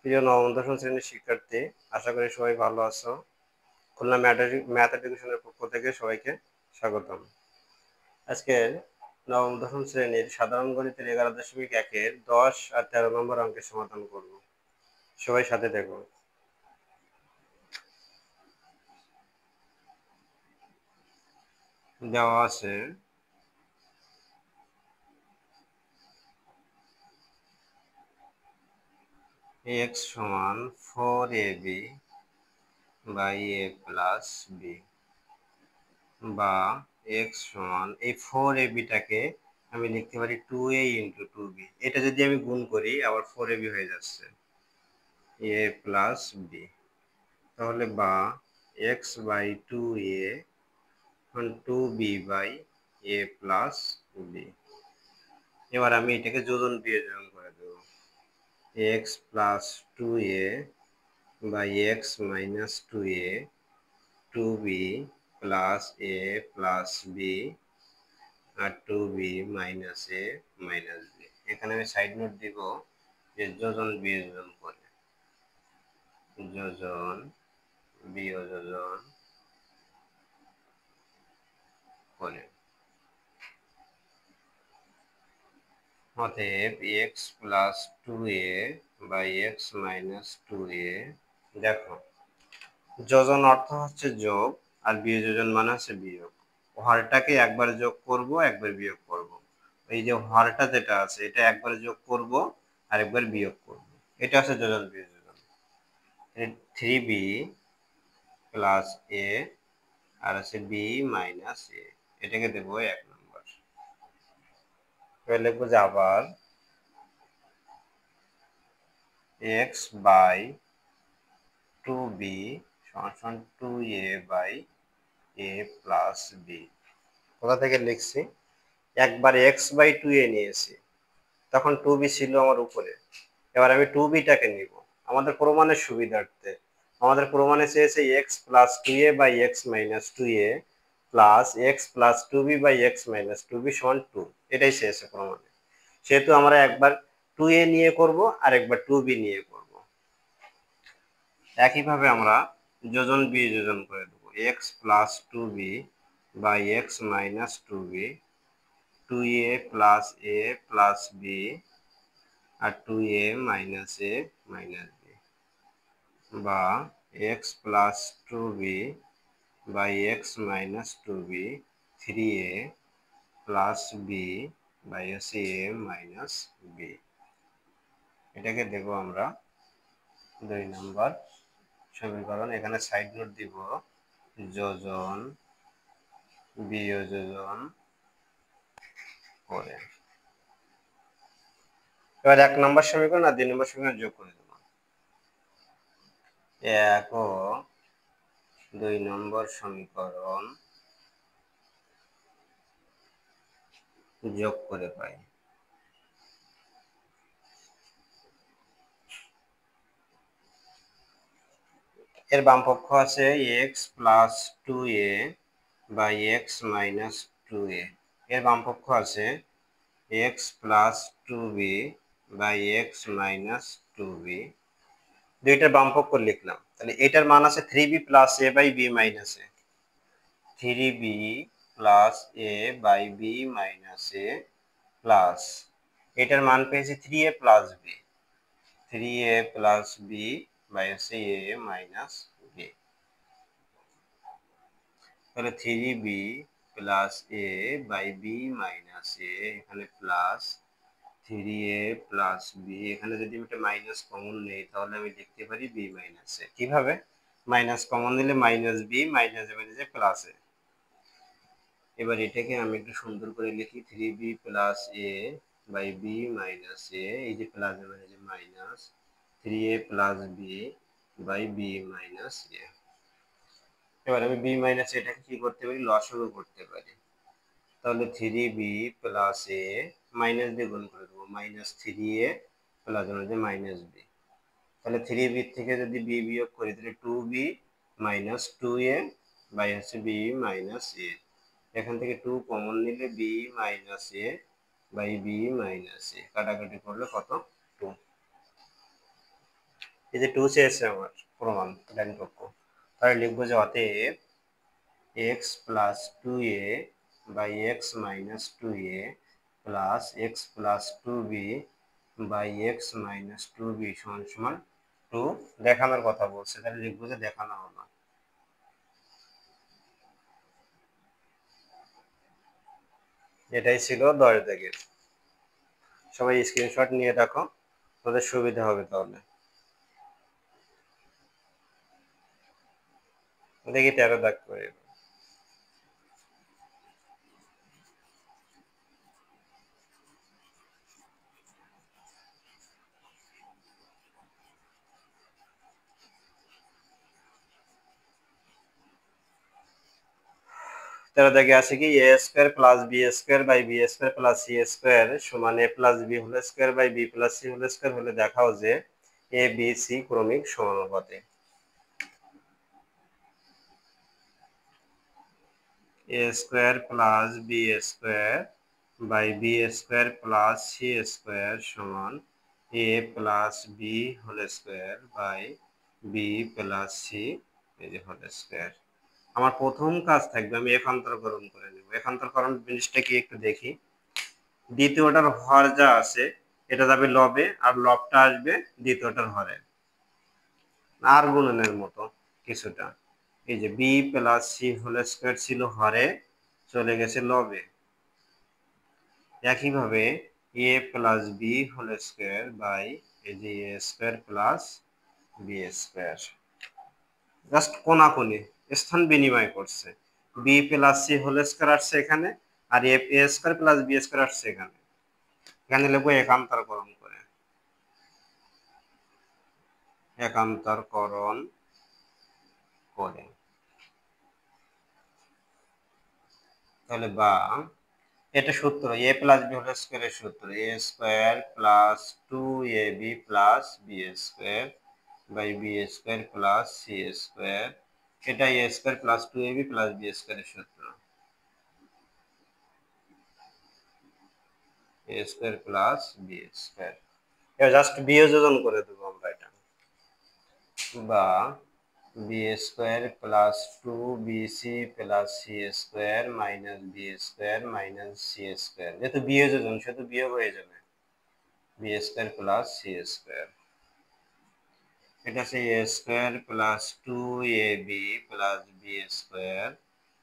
প্রিয় নবম দশম শ্রেণীর শিক্ষার্থী, আশা করি সবাই ভালো আছো। খুলনা ম্যাথ এডুকেশনের পক্ষ থেকে সবাইকে স্বাগতম। আজকের নবম দশম শ্রেণীর সাধারণ গণিতের 11.1-এর 10 আর 13 নম্বর অঙ্কের সমাধান করব। সবাই সাথে দেখো। দেওয়া আছে x সমান 4ab by a plus b, বা x সমান এই 4ab-টাকে আমি লিখতে পারি 2a ইন্টু 2b। এটা যদি আমি গুণ করি আবার 4ab হয়ে যাচ্ছে a প্লাস b, তাহলে বা x by 2a 2b by a plus b। এবার আমি এটাকে যোজন বিয়োজন করে দেব। x plus 2a by x minus 2a 2b plus a plus b আর 2b minus a minus b। এখানে আমি সাইড নোট দিব যে যোজন বিয়োজন করে, যোজন বিয়োজন করে অতএব x plus 2a by x minus 2a। দেখো, যোজন অর্থ হচ্ছে যোগ আর বিয়োজন মানে হচ্ছে বিয়োগ। হরটাকে একবার যোগ করব, একবার বিয়োগ করব। এই যে হরটা যেটা আছে এটা একবার যোগ করব আর একবার বিয়োগ করব, এটা হচ্ছে যোজন বিয়োজন। 3b প্লাস a আর আছে b মাইনাস a, এটাকে দেবো 1 নম্বর। এবার লিখবো যে আবার x বাই 2b সমান 2a by a plus b। কোথা থেকে লিখছি? একবার x বাই 2a নিয়েছি, তখন 2b ছিল আমার উপরে। এবার আমি 2b-টাকে নিব আমাদের প্রমাণের সুবিধার্থে। আমাদের প্রমাণে চেয়েছে x plus 2a by x minus 2a plus x plus 2b by x minus 2b সমান 2, এটাই চেয়েছে প্রমাণে। সেহেতু আমরা একবার 2a নিয়ে করব আর একবার 2b নিয়ে করব। একইভাবে আমরা যোজন বিয়োজন করে দেব। x plus 2b by x minus 2b 2a plus a plus b আর 2a minus a minus b, বা x plus 2b by x minus 2b 3a plus b by a minus b। এটাকে দেব আমরা 2 নম্বর সমীকরণ। এখানে side note দিব যোজন বিয়োজন করে। এবার 1 নম্বর সমীকরণ আর 2 নম্বর সমীকরণ যোগ করে দেব। 1 ও 2 নম্বর সমীকরণ যোগ করে পাই এর বামপক্ষ আছে x plus 2a by x minus 2a, এর বামপক্ষ আছে x plus 2b by x minus 2b। দুইটার বামপক্ষ লিখলাম, তাহলে এটার মান আছে 3b plus a by b minus a। 3b plus a by b minus a plus এটার মান পেয়েছি 3a plus b, 3a plus b by a minus b। তাহলে 3b plus a by b minus a, এখানে plus 3a plus b, এখানে যদি আমি একটা minus common নেই তাহলে আমি লিখতে পারি b মাইনাস a। কিভাবে? মাইনাস কমন নিলে minus b minus a minus a plus a। এবার এটাকে আমি একটু সুন্দর করে লিখি 3b plus a by b minus a, এই যে plus a minus a minus 3a plus b by b minus a। এবার আমি b মাইনাস এটাকে কি করতে পারি? লসাগু করতে পারি। তাহলে 3b প্লাস a মাইনাস দিয়ে গুণ করে দেবো, minus 3a plus minus b। তাহলে 3b থেকে যদি b বিয়োগ করি তাহলে 2b minus 2a by b minus a। এখান থেকে 2 কমন নিলে b minus a by b minus a, কাটাকাটি করলে কত? 2। এই যে 2 চেয়েছে আমার প্রমাণ ডান পক্ষ, তাহলে লিখবো যে অতএব x plus 2a by x minus 2a plus x plus 2b by x minus 2b সমান সমান 2 দেখানোর কথা বলছে, তাহলে লিখবো যে দেখানো হলো। এটাই ছিল 10 দাগের। সবাই স্ক্রিনশট নিয়ে রাখো, তোদের সুবিধা হবে। তাহলে দেখি 13 দাগ করে। 13 দাগে আছে কি, a square plus B square by B square plus C square সমান a plus B whole square by b plus C whole square হলে দেখাও যে এ বি সি ক্রমিক সমানুপাতে। A square plus B square by B square plus C square সমান a plus B whole square by b plus c এই যে whole square. আমার প্রথম কাজ থাকবে আমি একান্তরকরণ করে নেব। একান্তরকরণ জিনিসটা কি একটু দেখি। দ্বিতীয়টার হর যা আছে এটা যাবে লবে, আর লবটা আসবে দ্বিতীয়টার হরে, আর গুণনের মতো কিছুটা। এই যে B plus C whole square ছিল হরে, চলে গেছে লবে। একইভাবে A plus B whole square by এই যে A square plus B square just কোনাকুনি স্থান বিনিময় করছে। B plus C whole square আসছে এখানে, আর A square plus B square আসছে এখানে। এখানে লিখবো একান্তরকরণ করে, একান্তরকরণ করে। তাহলে বা এটা সূত্র এ প্লাস বি হোল স্কোয়ারের সূত্র A square plus 2ab plus B square by B square plus C square. এটা A square plus 2ab plus B স্কোয়ারের সূত্র, A square plus B square. এটা জাস্ট বিয়োজন করে দেবো আমরা এটা। বা B square plus 2bc plus C square minus B square minus C square, যেহেতু বিয়োজন সেহেতু বিয়োগ হয়ে যাবে, B square plus C square. এটা আছে A square plus 2ab plus B square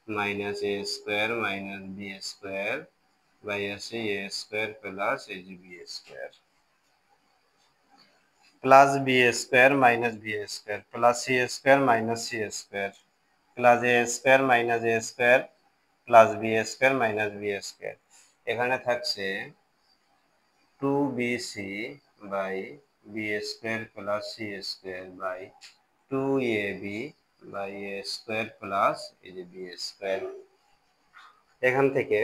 minus A square minus B square by আছে A square plus এই যে B square plus B square minus B square plus C square minus C square plus A square minus A square plus B square minus B square. এখানে থাকছে 2bc by B square plus C square by 2ab by A square plus এই যে B square. এখান থেকে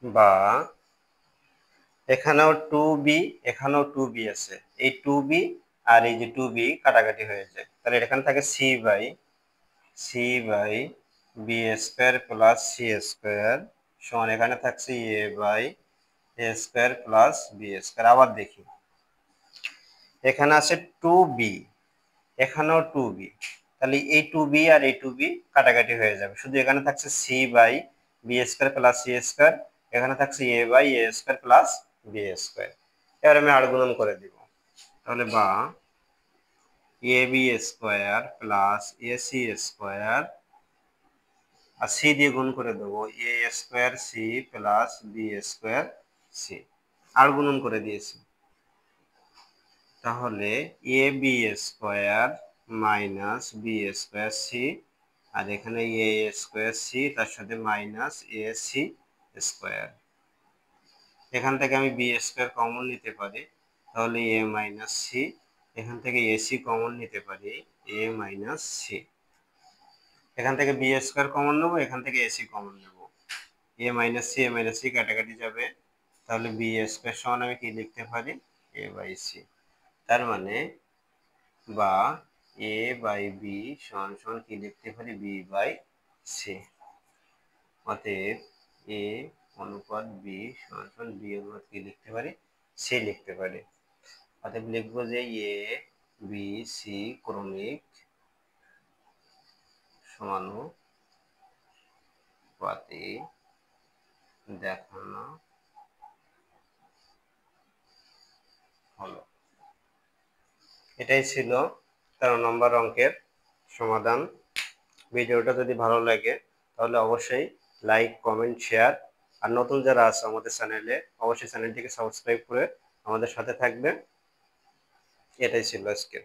বা এখানেও 2b এখানেও 2b আছে, এই 2b আর এই যে 2b কাটাকাটি হয়ে যায়, তাহলে এখানে থাকে c by B square plus C square সমান এখানে থাকছে A by A square plus B square. আবার দেখি, এখানে আছে 2b এখানেও 2b, তাহলে এই 2b আর এই 2b কাটাকাটি হয়ে যাবে, শুধু এখানে থাকছে c by B square plus C square, এখানে থাকছে A by A square plus B square. এবার আমি আর গুণন করে দিব, তাহলে বা A B square plus A C square আর সি দিয়ে গুণ করে দেবো A square C plus B square C, আর গুণন করে দিয়েছি। তাহলে A B square minus B square C, আর এখানে এ স্কোয়ার সি তার সাথে মাইনাস এ সি স্কোয়ার। এখান থেকে আমি বি স্কোয়ার কমন নিতে পারি, তাহলে এ মাইনাস সি, এখান থেকে এসি কমন নিতে পারি এ মাইনাস সি, এখান থেকে বি স্কোয়ার কমন নেবো, এখান থেকে এসি কমন নেবো, এ মাইনাস সি কাটাকাটি যাবে, তাহলে বি স্কোয়ার সমান আমি কি লিখতে পারি এ বাই সি। তার মানে বা এ বাই বি সমান সমান কি লিখতে পারি বি বাই সি। অতএব এ অনুপাত বি সমান সমান বি অনুপাত কি লিখতে পারি সি লিখতে পারি। অতএব লিখবো যে এ বি সি ক্রমিক সমানুপাতি দেখানো হলো। এটাই ছিল 13 নম্বর অঙ্কের সমাধান। ভিডিওটা যদি ভালো লাগে তাহলে অবশ্যই লাইক, কমেন্ট, শেয়ার, আর নতুন যারা আছে আমাদের চ্যানেলে অবশ্যই চ্যানেলটিকে সাবস্ক্রাইব করে আমাদের সাথে থাকবেন। এটাই ছিল আজকে।